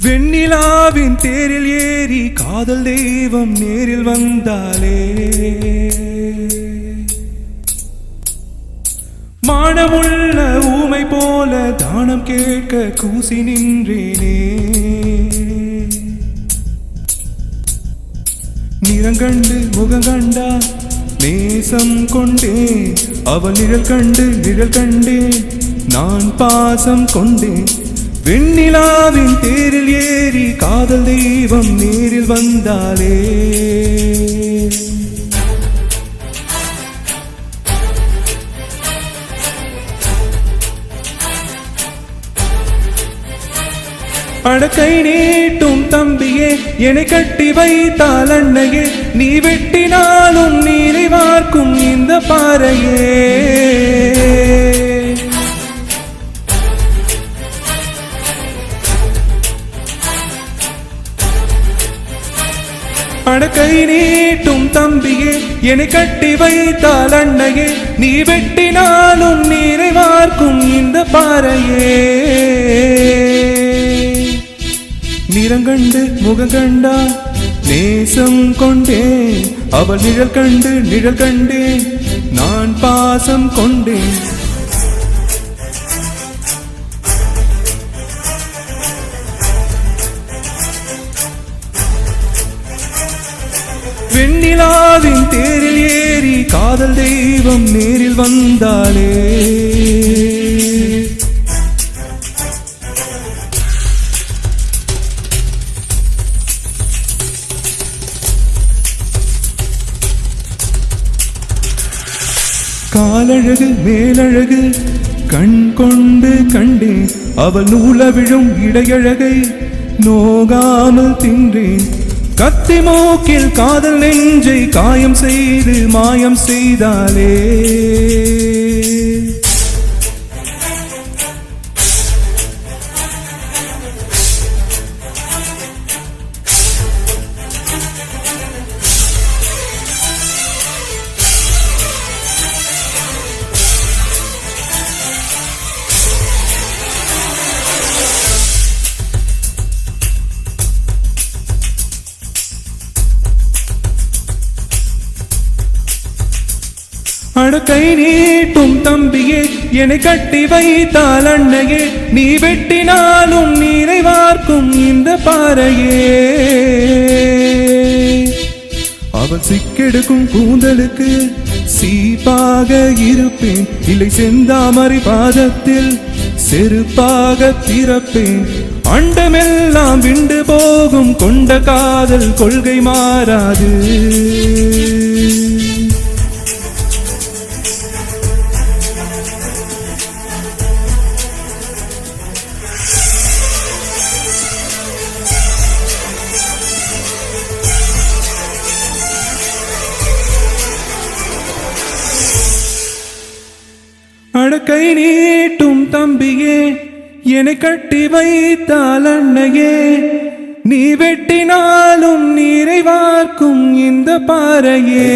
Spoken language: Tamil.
வெண்ணிலாவின் தேரில் ஏறி காதல் தெய்வம் நேரில் வந்தாலே மானமுள்ள ஊமை போல தானம் கேட்க கூசி நின்றேனே. நிறங்கண்டு முகங்கண்டா நேசம் கொண்டேன், அவள் நிழல் கண்டேன் நான் பாசம் கொண்டேன். வெண்ணிலாவின் தேரில் ஏறி காதல் தெய்வம் நேரில் வந்தாலே அடக்கை நீட்டும் தம்பியே, என்னை கட்டி வைத்தால் அன்னையே, நீ வெட்டினாலும் நீரை வார்க்கும் இந்த பாறையே. அடக்கை நீட்டும் தம்பியே, என்னை கட்டி வைத்தால் அன்னையே, நீ வெட்டினாலும் நீரை வார்க்கும் இந்த பாறையே. நிறங்கண்டு முகங்கண்டா நேசம் கொண்டேன், அவள் நிழல் கண்டேன் நான் பாசம் கொண்டேன். வெண்ணிலாவின் தேரில் ஏறி காதல் தெய்வம் நேரில் வந்தாலே காலழகு மேலழகு கண் கொண்டு கண்டேன், அவள் நூல விழும் இடையழகை நோகாமல் தின்றேன். கத்தி மூக்கில் காதல் நெஞ்சை காயம் செய்து மாயம் செய்தாலே அடக்கை நீட்டும் தம்பியே, என்னை கட்டி வைத்தால் அன்னையே, நீ வெட்டினாலும் நீரை வார்க்கும் இந்த பாறையே. அவள் சிக்கெடுக்கும் கூந்தலுக்கு சீப்பாக இருப்பேன், இல்லை செந்தாமரை பாதத்தில் செருப்பாக திறப்பேன். அண்டமெல்லாம் விண்டு போகும் கொண்ட காதல் கொள்கை மாறாது. அடக்கை நீட்டும் தம்பியே, என்னை கட்டி வைத்தால் அன்னையே, நீ வெட்டினாலும் நீரை வார்க்கும் இந்த பாறையே.